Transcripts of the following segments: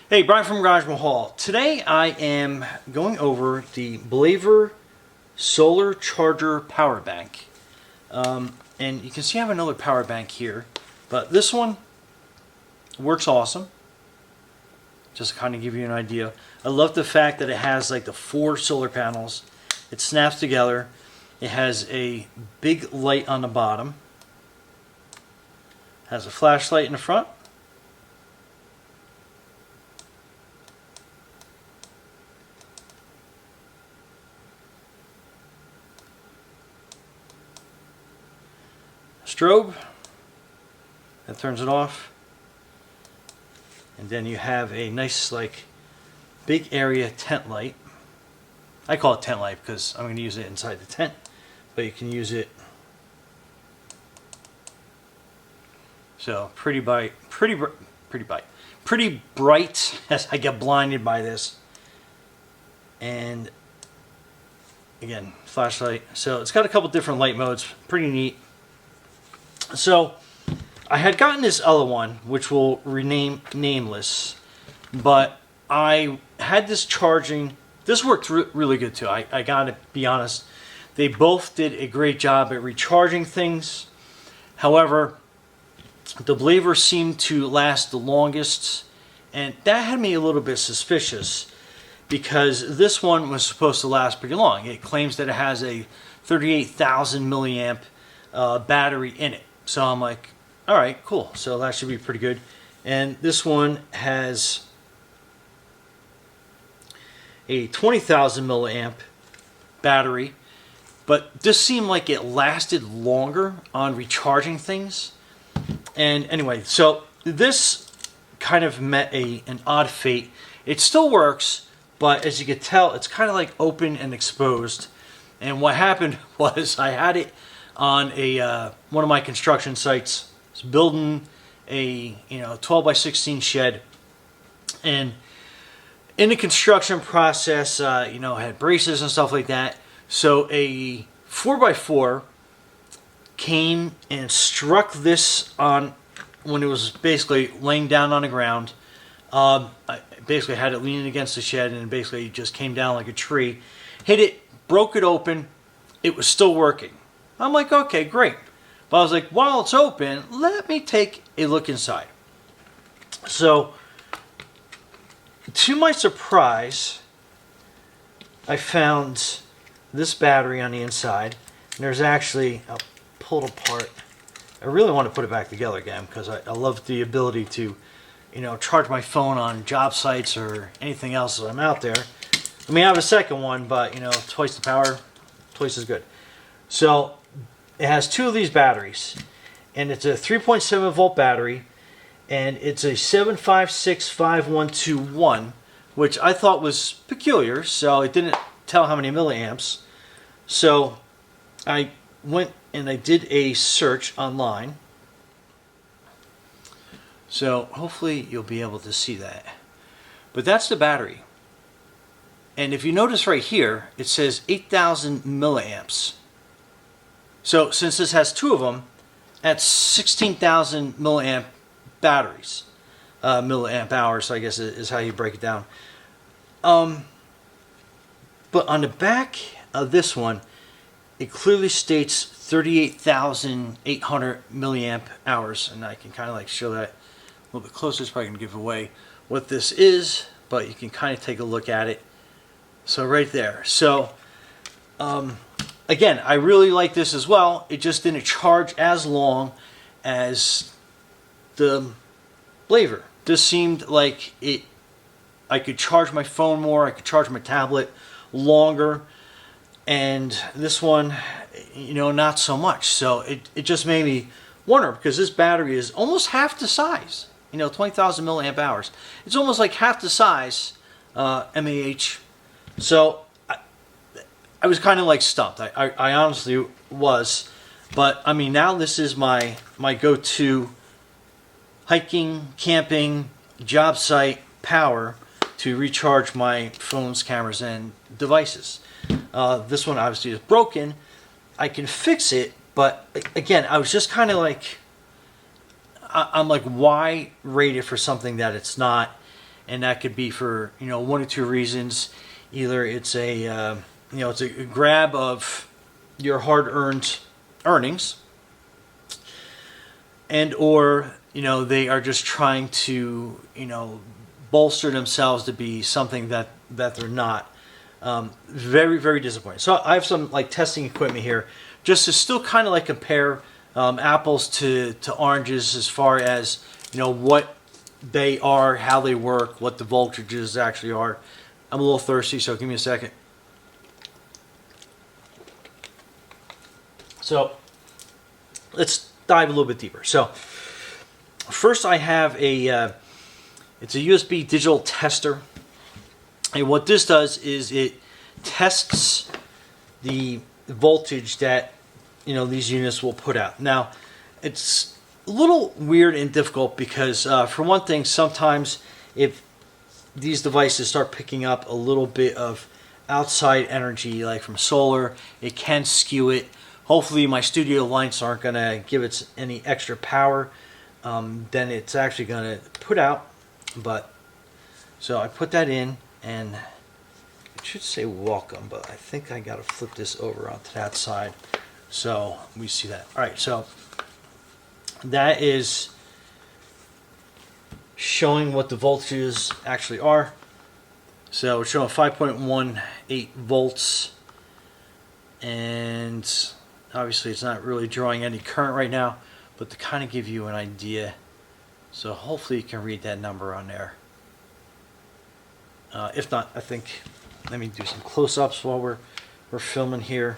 Hey, Brian from Garage Mahal. Today I am going over the BLAVOR Solar Charger Power Bank. And you can see I have another power bank here, but this one works awesome. Just to kind of give you an idea. I love the fact that it has like the 4 solar panels. It snaps together. It has a big light on the bottom. Has a flashlight in the front. Strobe that turns it off, and then you have a nice like big area tent light. I call it tent light because I'm going to use it inside the tent, but you can use it so pretty bright as I get blinded by this. And again, flashlight. So it's got a couple different light modes, pretty neat. So I had gotten this other one, which will rename nameless, but I had this charging. This worked really good too. I gotta be honest. They both did a great job at recharging things. However, the BLAVOR seemed to last the longest, and that had me a little bit suspicious because this one was supposed to last pretty long. It claims that it has a 38,000 milliamp battery in it. So I'm like, all right, cool. So that should be pretty good. And this one has a 20,000 milliamp battery, but this seemed like it lasted longer on recharging things. And anyway, so this kind of met an odd fate. It still works, but as you can tell, it's kind of like open and exposed. And what happened was I had it on a one of my construction sites. I was building a 12 by 16 shed, and in the construction process, I had braces and stuff like that. So a 4x4 came and struck this on when it was basically laying down on the ground. I basically had it leaning against the shed, and it basically just came down like a tree, hit it, broke it open. It was still working. I'm like, okay, great. But I was like, while it's open, let me take a look inside. So, to my surprise, I found this battery on the inside. And there's actually, I'll pull it apart. I really want to put it back together again because I love the ability to, charge my phone on job sites or anything else that I'm out there. I mean, I have a second one, but, twice the power, twice as good. So, it has 2 of these batteries, and it's a 3.7 volt battery, and it's a 7565121, which I thought was peculiar, so it didn't tell how many milliamps. So I went and I did a search online. So hopefully you'll be able to see that. But that's the battery. And if you notice right here, it says 8,000 milliamps. So since this has 2 of them, that's 16,000 milliamp batteries. Milliamp hours, I guess, is how you break it down. But on the back of this one, it clearly states 38,800 milliamp hours. And I can kind of like show that a little bit closer. It's probably going to give away what this is, but you can kind of take a look at it. So right there. So, again, I really like this as well. It just didn't charge as long as the BLAVOR. This seemed like I could charge my phone more, I could charge my tablet longer, and this one, not so much. So it just made me wonder, because this battery is almost half the size, 20,000 milliamp hours. It's almost like half the size, mAh. So I was kind of like stumped. I honestly was. But I mean, now this is my go-to hiking, camping, job site power to recharge my phones, cameras, and devices. This one obviously is broken. I can fix it, but again, I was just kind of like, I'm like, why rate it for something that it's not? and that could be for one or two reasons. Either it's a it's a grab of your hard-earned earnings, and or they are just trying to bolster themselves to be something that they're not. Very, very disappointing. So I have some like testing equipment here just to still kind of like compare apples to oranges as far as what they are, how they work, what the voltages actually are. I'm a little thirsty, so give me a second. So let's dive a little bit deeper. So first I have it's a USB digital tester. And what this does is it tests the voltage that these units will put out. Now, it's a little weird and difficult because for one thing, sometimes if these devices start picking up a little bit of outside energy, like from solar, it can skew it. Hopefully my studio lights aren't going to give it any extra power than it's actually going to put out. But so I put that in, and it should say welcome, but I think I got to flip this over onto that side so we see that. All right, so that is showing what the voltages actually are. So it's showing 5.18 volts, and obviously it's not really drawing any current right now, but to kind of give you an idea. So hopefully you can read that number on there. If not, I think, let me do some close-ups while we're filming here.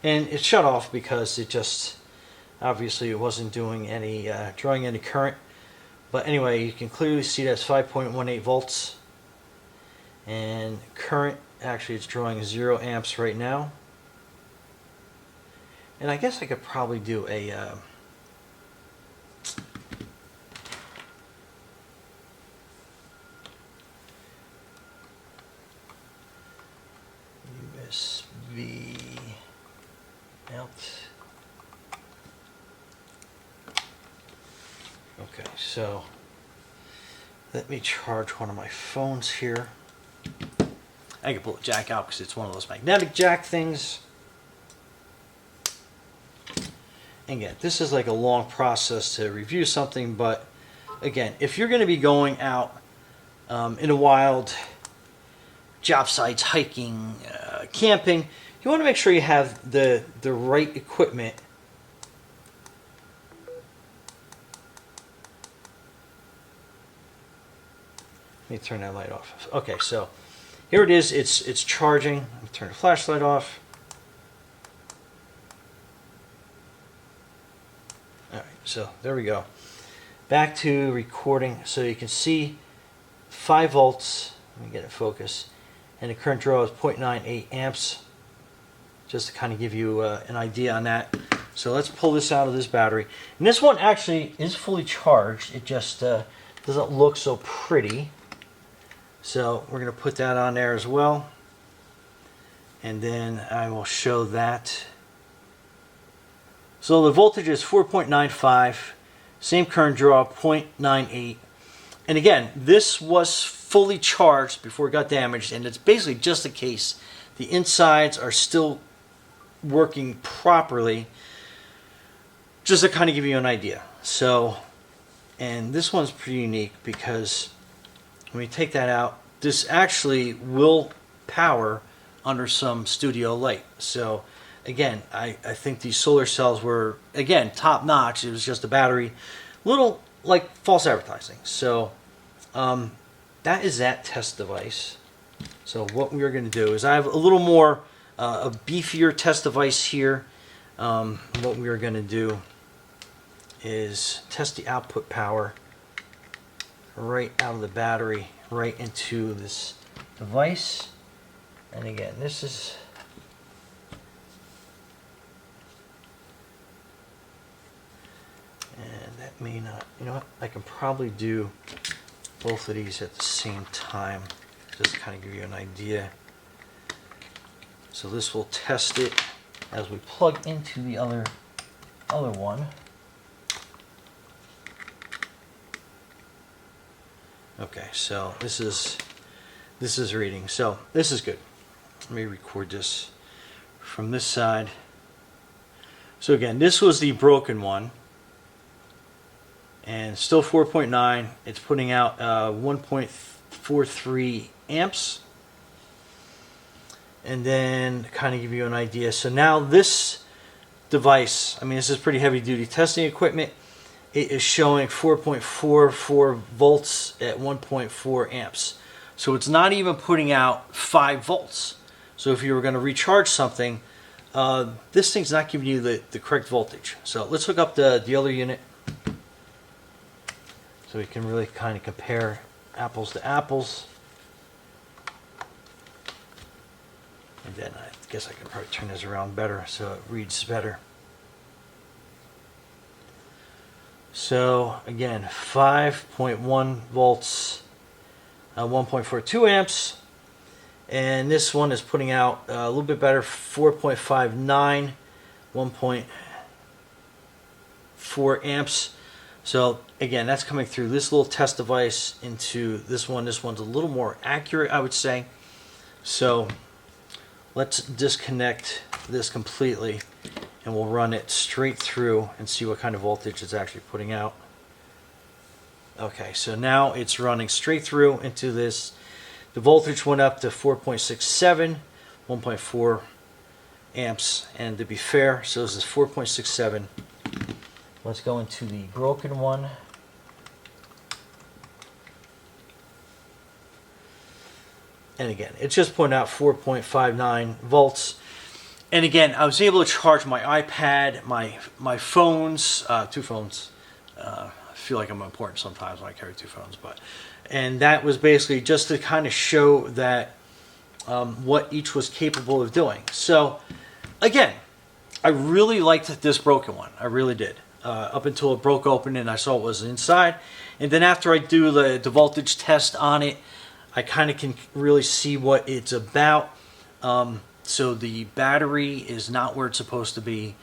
And it shut off because it just, obviously it wasn't doing any, drawing any current. But anyway, you can clearly see that's 5.18 volts. And current, actually it's drawing 0 amps right now. And I guess I could probably do a USB out. Okay, so let me charge one of my phones here. I can pull the jack out because it's one of those magnetic jack things. And again, this is like a long process to review something, but again, if you're going to be going out in the wild, job sites, hiking, camping, you want to make sure you have the right equipment. Let me turn that light off. Okay, so here it is. It's charging. Let me turn the flashlight off. All right, so there we go. Back to recording, so you can see 5 volts. Let me get it focused. And the current draw is 0.98 amps. Just to kind of give you an idea on that. So let's pull this out of this battery. And this one actually is fully charged. It just doesn't look so pretty. So we're going to put that on there as well. And then I will show that. So the voltage is 4.95. Same current draw, 0.98. And again, this was fully charged before it got damaged. And it's basically just a case. The insides are still working properly. Just to kind of give you an idea. So, and this one's pretty unique because when we take that out, this actually will power under some studio light. So again, I think these solar cells were, again, top notch. It was just a battery, little like false advertising. So that is that test device. So what we are going to do is I have a little more, a beefier test device here. What we are going to do is test the output power right out of the battery, right into this device. And again, this is and that may not, you know what, I can probably do both of these at the same time, just to kind of give you an idea. So this will test it as we plug into the other one. Okay, so this is reading. So this is good. Let me record this from this side. So again, this was the broken one, and still 4.9. It's putting out 1.43 amps. And then kind of give you an idea. So now this device, I mean, this is pretty heavy duty testing equipment. It is showing 4.44 volts at 1.4 amps. So it's not even putting out 5 volts. So if you were going to recharge something, this thing's not giving you the correct voltage. So let's hook up the other unit so we can really kind of compare apples to apples. And then I guess I can probably turn this around better so it reads better. So again, 5.1 volts, 1.42 amps, and this one is putting out a little bit better, 4.59, 1.4 amps. So again, that's coming through this little test device into this one. This one's a little more accurate, I would say. So let's disconnect this completely, and we'll run it straight through and see what kind of voltage it's actually putting out. Okay, so now it's running straight through into this. The voltage went up to 4.67, 1.4 amps, and to be fair, so this is 4.67. Let's go into the broken one. And again, it's just putting out 4.59 volts. And again, I was able to charge my iPad, my phones, 2 phones. I feel like I'm important sometimes when I carry 2 phones, and that was basically just to kind of show that what each was capable of doing. So again, I really liked this broken one. I really did. Up until it broke open and I saw what was inside. And then after I do the voltage test on it, I kind of can really see what it's about. So the battery is not where it's supposed to be,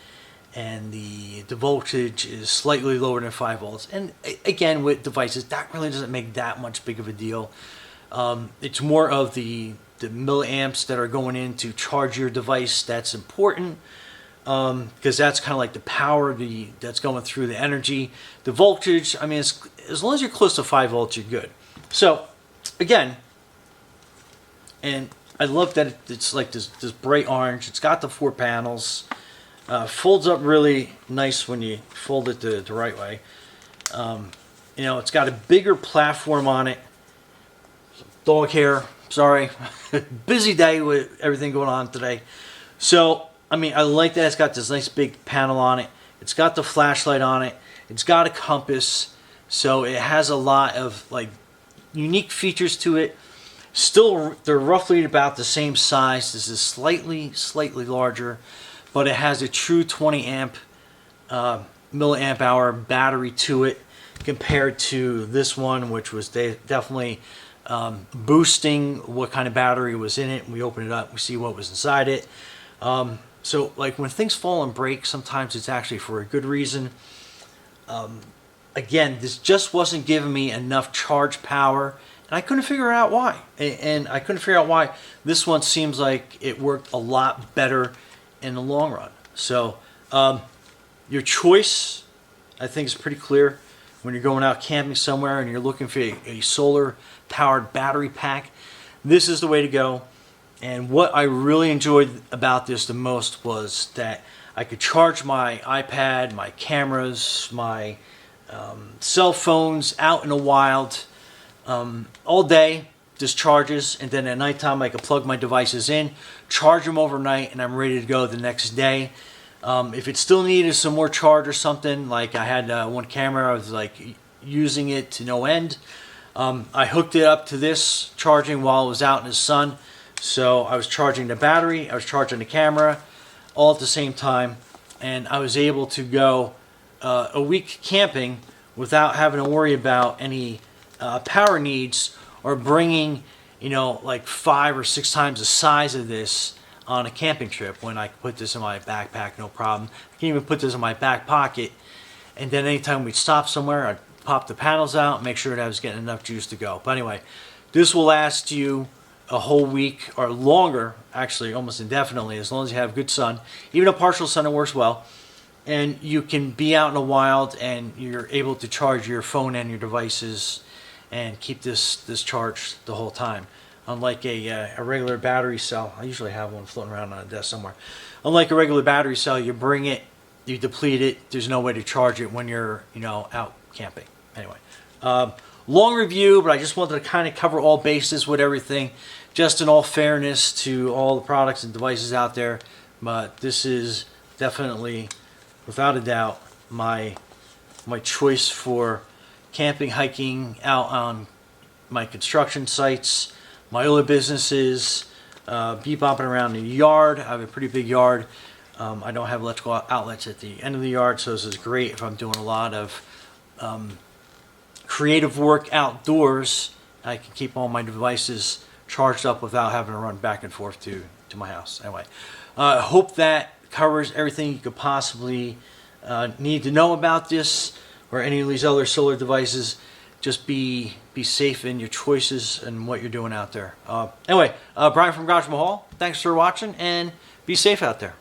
and the voltage is slightly lower than 5 volts. And again, with devices, that really doesn't make that much big of a deal. It's more of the milliamps that are going in to charge your device that's important, because that's kind of like the power that's going through the energy. The voltage, I mean, as long as you're close to 5 volts, you're good. So again, and I love that it's like this bright orange. It's got the 4 panels. Folds up really nice when you fold it the right way. You know, it's got a bigger platform on it. Dog hair, sorry. Busy day with everything going on today. So, I mean, I like that it's got this nice big panel on it. It's got the flashlight on it. It's got a compass. So it has a lot of like unique features to it. Still, they're roughly about the same size. This is slightly larger, but it has a true 20 amp milliamp hour battery to it compared to this one, which was definitely boosting what kind of battery was in it. We open it up, we see what was inside it. So like when things fall and break, sometimes it's actually for a good reason. Again, this just wasn't giving me enough charge power, and I couldn't figure out why. And I couldn't figure out why this one seems like it worked a lot better in the long run. So your choice, I think, is pretty clear. When you're going out camping somewhere and you're looking for a solar powered battery pack, this is the way to go. And what I really enjoyed about this the most was that I could charge my iPad, my cameras, my cell phones out in the wild all day. Just charges, and then at nighttime I could plug my devices in, charge them overnight, and I'm ready to go the next day. If it still needed some more charge or something, like I had one camera, I was like using it to no end. I hooked it up to this, charging while it was out in the sun. So I was charging the battery, I was charging the camera, all at the same time, and I was able to go a week camping without having to worry about any power needs, or bringing, you know, like 5 or 6 times the size of this on a camping trip when I can put this in my backpack, no problem. I can even put this in my back pocket, and then anytime we'd stop somewhere, I'd pop the panels out, make sure that I was getting enough juice to go. But anyway, this will last you a whole week or longer, actually almost indefinitely, as long as you have good sun. Even a partial sun, it works well. And you can be out in the wild and you're able to charge your phone and your devices and keep this charged the whole time. Unlike a regular battery cell, I usually have one floating around on a desk somewhere. Unlike a regular battery cell, you bring it, you deplete it, there's no way to charge it when you're, out camping. Anyway, long review, but I just wanted to kind of cover all bases with everything, just in all fairness to all the products and devices out there. But this is definitely, without a doubt, my choice for camping, hiking, out on my construction sites, my other businesses, bebopping around the yard. I have a pretty big yard. I don't have electrical outlets at the end of the yard, so this is great if I'm doing a lot of creative work outdoors. I can keep all my devices charged up without having to run back and forth to my house. Anyway, I hope that covers everything you could possibly need to know about this or any of these other solar devices. Just be safe in your choices and what you're doing out there. Anyway, Brian from Garage Mahal, thanks for watching, and be safe out there.